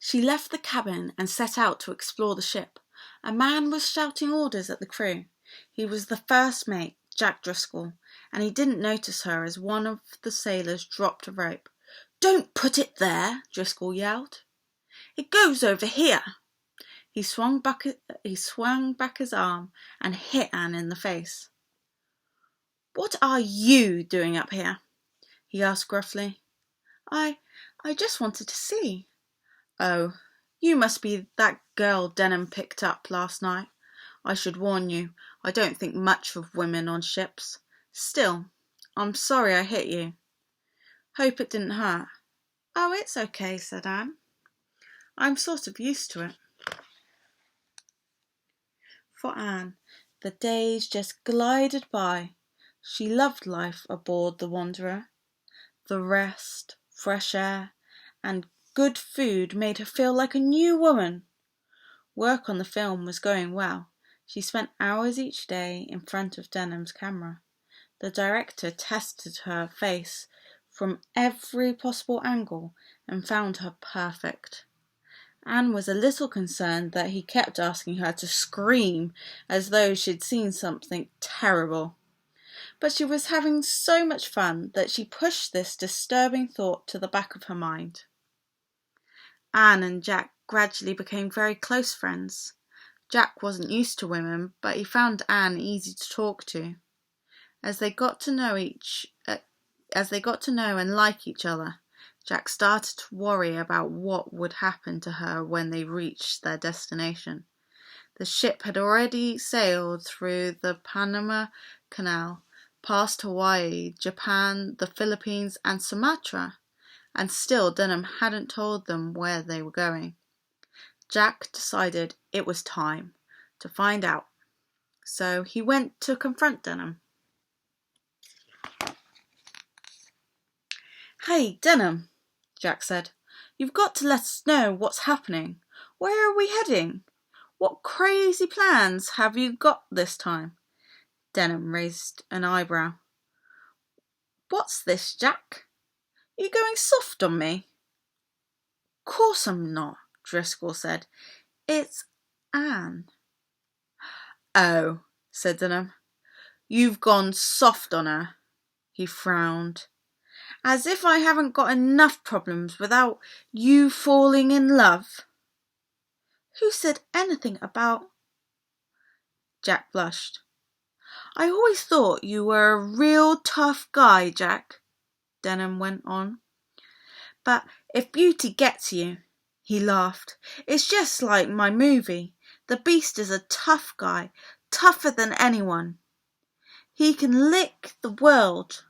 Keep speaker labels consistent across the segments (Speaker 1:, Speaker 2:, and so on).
Speaker 1: She left the cabin and set out to explore the ship. A man was shouting orders at the crew. He was the first mate, Jack Driscoll, and he didn't notice her as one of the sailors dropped a rope. "Don't put it there," Driscoll yelled. "It goes over here." He swung back his arm and hit Anne in the face. "What are you doing up here?" he asked gruffly. I just wanted to see." "Oh, you must be that girl Denham picked up last night. I should warn you, I don't think much of women on ships. Still, I'm sorry I hit you. Hope it didn't hurt." "Oh, it's okay," said Anne. "I'm sort of used to it." For Anne, the days just glided by. She loved life aboard the Wanderer. The rest, fresh air, and good food made her feel like a new woman. Work on the film was going well. She spent hours each day in front of Denham's camera. The director tested her face from every possible angle and found her perfect. Anne was a little concerned that he kept asking her to scream as though she'd seen something terrible. But she was having so much fun that she pushed this disturbing thought to the back of her mind. Anne and Jack gradually became very close friends. Jack wasn't used to women, but he found Anne easy to talk to. As they got to know and like each other, Jack started to worry about what would happen to her when they reached their destination. The ship had already sailed through the Panama Canal, past Hawaii, Japan, the Philippines, and Sumatra, and still Denham hadn't told them where they were going. Jack decided it was time to find out, so he went to confront Denham. "Hey, Denham," Jack said, "you've got to let us know what's happening. Where are we heading? What crazy plans have you got this time?" Denham raised an eyebrow. "What's this, Jack? You going soft on me?" "Course I'm not," Driscoll said. "It's Anne." "Oh," said Denham. "You've gone soft on her." He frowned. "As if I haven't got enough problems without you falling in love." "Who said anything about—" Jack blushed. "I always thought you were a real tough guy, Jack," Denham went on. "But if beauty gets you," he laughed, "it's just like my movie. The Beast is a tough guy, tougher than anyone. He can lick the world,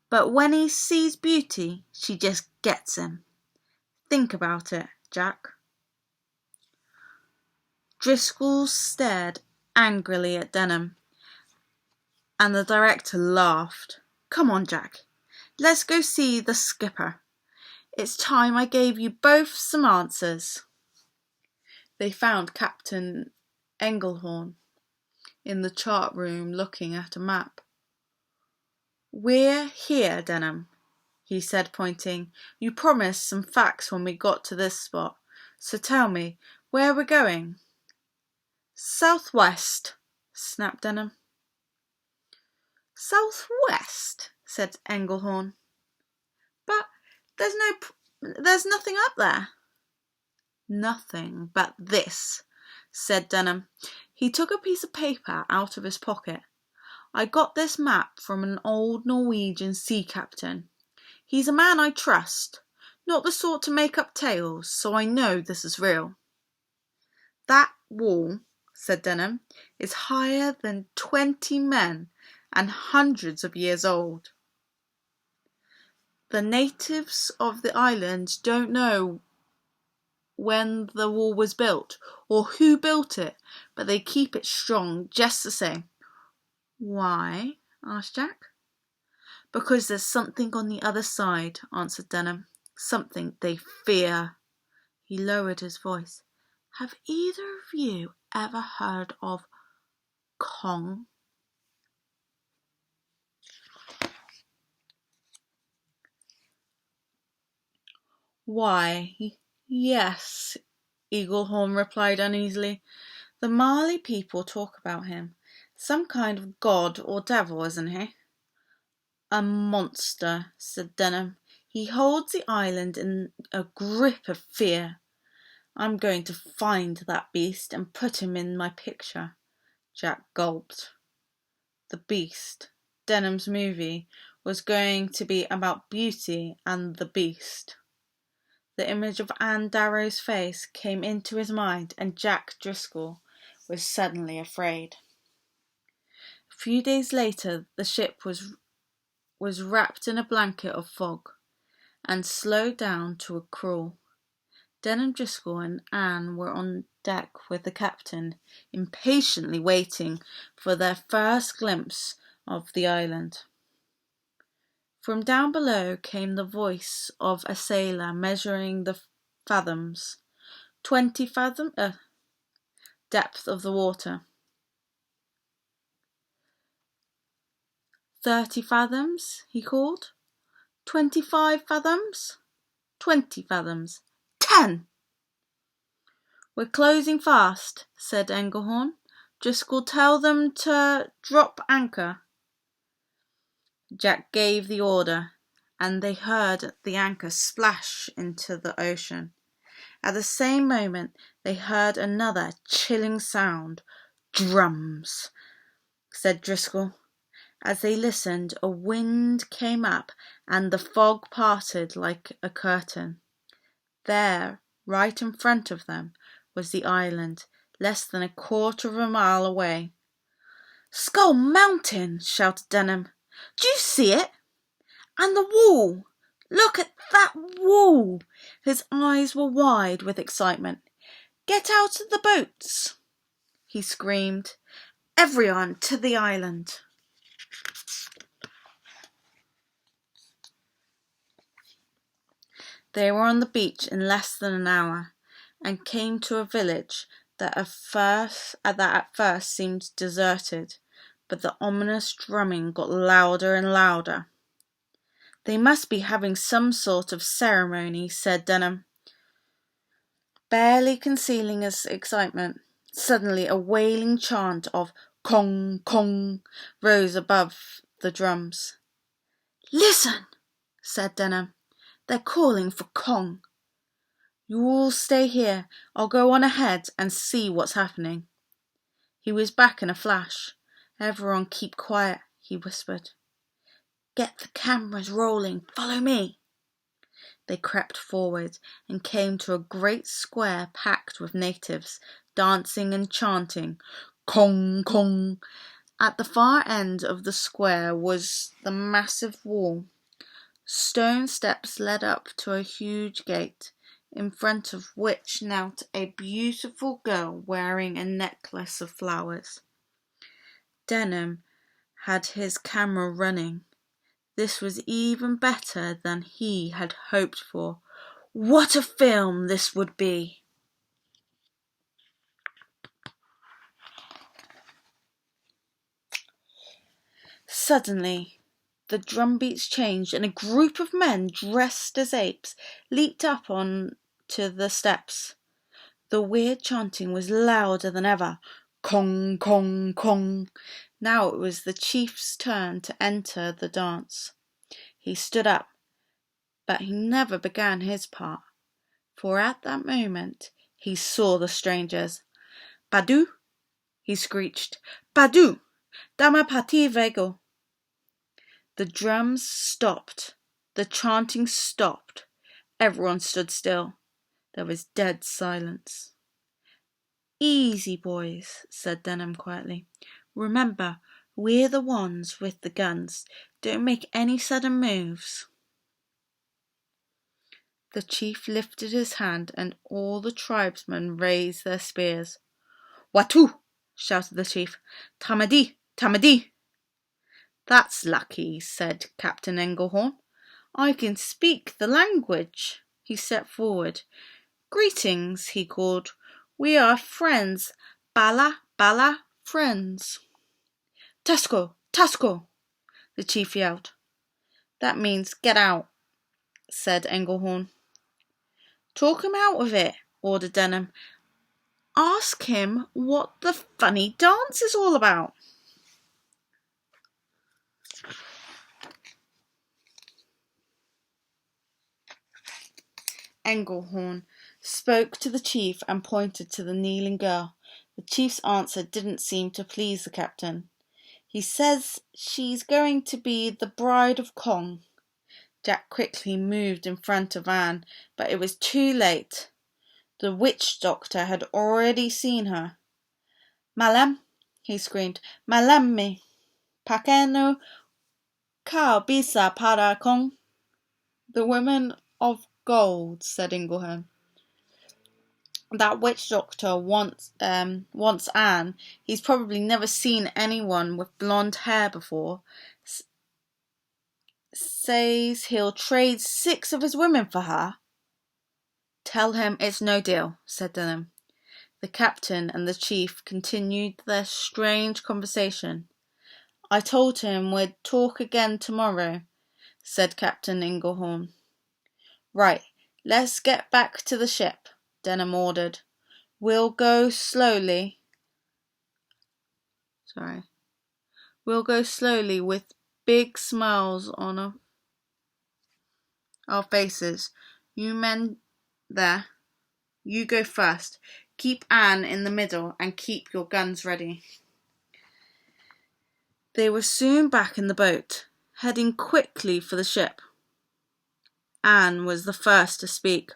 Speaker 1: but when he sees beauty, she just gets him. Think about it, Jack." Driscoll stared angrily at Denham, and the director laughed. "Come on, Jack, let's go see the skipper. It's time I gave you both some answers." They found Captain Engelhorn in the chart room looking at a map. "We're here, Denham," he said, pointing. "You promised some facts when we got to this spot, so tell me where we're going." "Southwest," snapped Denham. "Southwest," said Engelhorn. "But there's nothing up there." "Nothing but this," said Denham. He took a piece of paper out of his pocket. "I got this map from an old Norwegian sea captain. He's a man I trust, not the sort to make up tales, so I know this is real." "That wall," said Denham, "is higher than 20 men and hundreds of years old. The natives of the island don't know when the wall was built or who built it, but they keep it strong just the same." "Why?" asked Jack. "Because there's something on the other side," answered Denham. "Something they fear." He lowered his voice. "Have either of you ever heard of Kong?" "Why, Yes, Eaglehorn replied uneasily. The Marley people talk about him. Some kind of god or devil, isn't he? A monster, said Denham. He holds the island in a grip of fear. I'm going to find that beast and put him in my picture. Jack gulped. The Beast, Denham's movie, was going to be about Beauty and the Beast. The image of Anne Darrow's face came into his mind, and Jack Driscoll was suddenly afraid. A few days later, the ship was wrapped in a blanket of fog and slowed down to a crawl. Denham Driscoll and Anne were on deck with the captain, impatiently waiting for their first glimpse of the island. From down below came the voice of a sailor measuring the fathoms, 20 fathom depth of the water. 30 fathoms, he called. 25 fathoms. 20 fathoms. 10! We're closing fast, said Englehorn. Driscoll, tell them to drop anchor. Jack gave the order, and they heard the anchor splash into the ocean. At the same moment they heard another chilling sound. Drums, said Driscoll. As they listened, a wind came up and the fog parted like a curtain. There, right in front of them, was the island, less than a quarter of a mile away. Skull Mountain, shouted Denham. Do you see it? And the wall! Look at that wall! His eyes were wide with excitement. Get out of the boats, he screamed. Everyone to the island. They were on the beach in less than an hour, and came to a village that at first seemed deserted, but the ominous drumming got louder and louder. They must be having some sort of ceremony, said Denham, barely concealing his excitement. Suddenly a wailing chant of Kong, Kong rose above the drums. Listen, said Denham. They're calling for Kong. You all stay here. I'll go on ahead and see what's happening. He was back in a flash. Everyone keep quiet, he whispered. Get the cameras rolling. Follow me. They crept forward and came to a great square packed with natives, dancing and chanting, Kong, Kong. At the far end of the square was the massive wall. Stone steps led up to a huge gate, in front of which knelt a beautiful girl wearing a necklace of flowers. Denham had his camera running. This was even better than he had hoped for. What a film this would be! Suddenly, the drumbeats changed and a group of men dressed as apes leaped up on to the steps. The weird chanting was louder than ever. Kong, Kong, Kong. Now it was the chief's turn to enter the dance. He stood up, but he never began his part, for at that moment he saw the strangers. Badu, he screeched. Badu, dama pati vego. The drums stopped. The chanting stopped. Everyone stood still. There was dead silence. Easy, boys, said Denham quietly. Remember, we're the ones with the guns. Don't make any sudden moves. The chief lifted his hand and all the tribesmen raised their spears. Watu! Shouted the chief. Tamadi! Tamadi! That's lucky, said Captain Englehorn. I can speak the language. He stepped forward. Greetings, he called. We are friends. Bala, bala, friends. Tusko, Tusko, the chief yelled. That means get out, said Englehorn. Talk him out of it, ordered Denham. Ask him what the funny dance is all about. Engelhorn spoke to the chief and pointed to the kneeling girl. The chief's answer didn't seem to please the captain. He says she's going to be the bride of Kong. Jack quickly moved in front of Anne, but it was too late. The witch doctor had already seen her. Malam, he screamed, Malam me, pakeno kau bisa para Kong. The woman of gold, said Ingleham. That witch doctor wants Anne. He's probably never seen anyone with blonde hair before. Says he'll trade 6 of his women for her. Tell him it's no deal, said Denham. The captain and the chief continued their strange conversation. I told him we'd talk again tomorrow, said Captain Inglehorn. Right, let's get back to the ship, Denham ordered. We'll go slowly with big smiles on our faces. You men there, you go first. Keep Anne in the middle and keep your guns ready. They were soon back in the boat, heading quickly for the ship. Anne was the first to speak.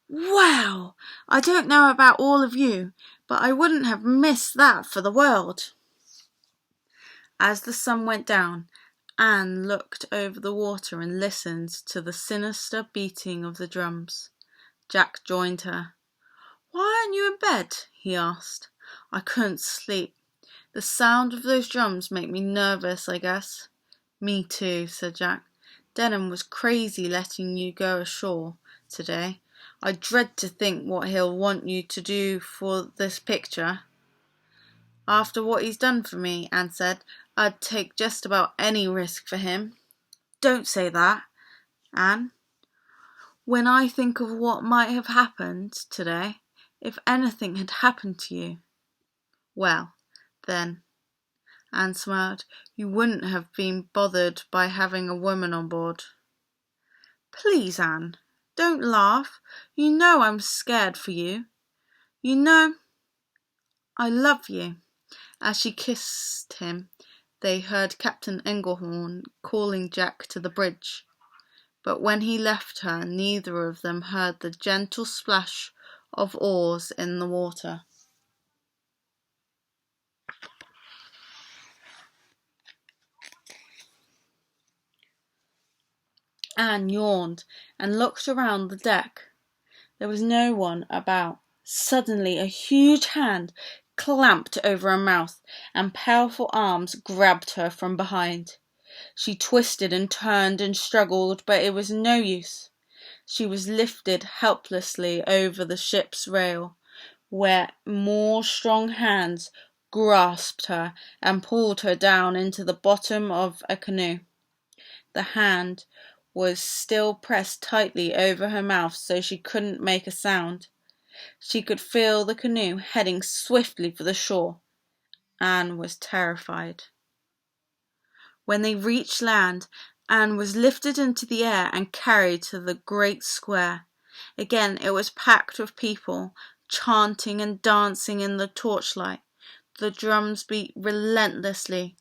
Speaker 1: Wow! I don't know about all of you, but I wouldn't have missed that for the world. As the sun went down, Anne looked over the water and listened to the sinister beating of the drums. Jack joined her. Why aren't you in bed? He asked. I couldn't sleep. The sound of those drums make me nervous, I guess. Me too, said Jack. Denham was crazy letting you go ashore today. I dread to think what he'll want you to do for this picture. After what he's done for me, Anne said, I'd take just about any risk for him. Don't say that, Anne. When I think of what might have happened today, if anything had happened to you, well, then, Anne smiled, you wouldn't have been bothered by having a woman on board. Please, Anne, don't laugh. You know I'm scared for you. You know I love you. As she kissed him, they heard Captain Engelhorn calling Jack to the bridge. But when he left her, neither of them heard the gentle splash of oars in the water. Anne yawned and looked around the deck. There was no one about. Suddenly a huge hand clamped over her mouth and powerful arms grabbed her from behind. She twisted and turned and struggled, but it was no use. She was lifted helplessly over the ship's rail, where more strong hands grasped her and pulled her down into the bottom of a canoe. The hand was still pressed tightly over her mouth so she couldn't make a sound. She could feel the canoe heading swiftly for the shore. Anne was terrified. When they reached land, Anne was lifted into the air and carried to the great square. Again it was packed with people, chanting and dancing in the torchlight. The drums beat relentlessly.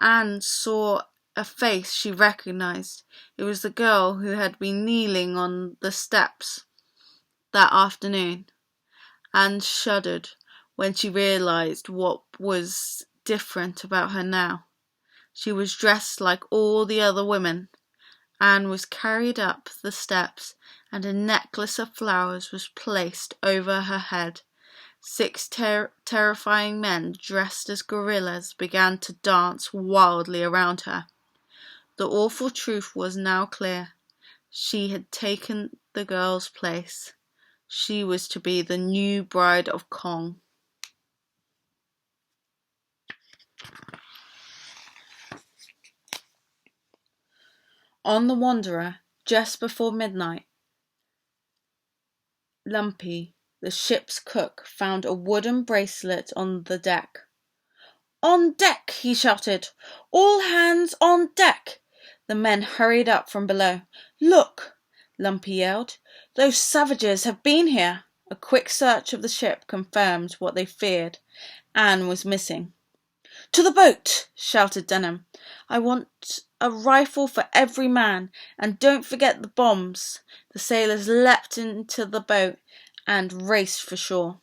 Speaker 1: Anne saw a face she recognized. It was the girl who had been kneeling on the steps that afternoon. Anne shuddered when she realized what was different about her now. She was dressed like all the other women. Anne was carried up the steps, and a necklace of flowers was placed over her head. 6 terrifying men dressed as gorillas began to dance wildly around her. The awful truth was now clear. She had taken the girl's place. She was to be the new bride of Kong. On the Wanderer, just before midnight, Lumpy, the ship's cook, found a wooden bracelet on the deck. "On deck!" he shouted. "All hands on deck!" The men hurried up from below. "Look!" Lumpy yelled. "Those savages have been here!" A quick search of the ship confirmed what they feared. Anne was missing. "To the boat!" shouted Denham. "I want a rifle for every man, and don't forget the bombs." The sailors leapt into the boat and raced for shore.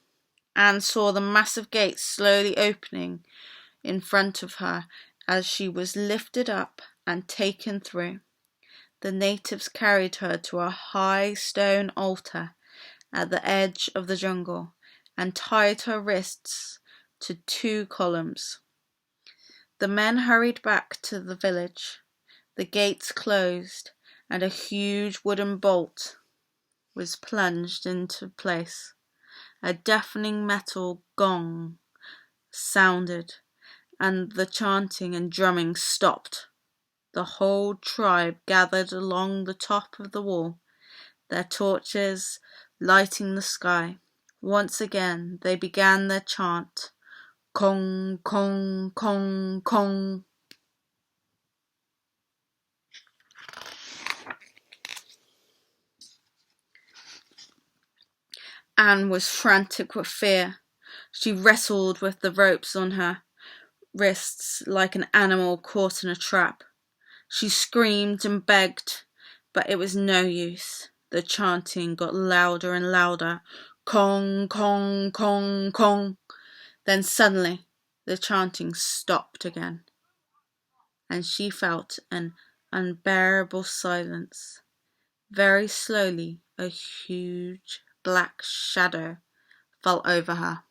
Speaker 1: Anne saw the massive gates slowly opening in front of her as she was lifted up and taken through. The natives carried her to a high stone altar at the edge of the jungle and tied her wrists to 2 columns. The men hurried back to the village. The gates closed and a huge wooden bolt was plunged into place. A deafening metal gong sounded, and the chanting and drumming stopped. The whole tribe gathered along the top of the wall, their torches lighting the sky. Once again they began their chant. Kong, kong, kong, kong. Anne was frantic with fear. She wrestled with the ropes on her wrists like an animal caught in a trap. She screamed and begged, but it was no use. The chanting got louder and louder. Kong, kong, kong, kong. Then suddenly the chanting stopped again, and she felt an unbearable silence. Very slowly a huge black shadow fell over her.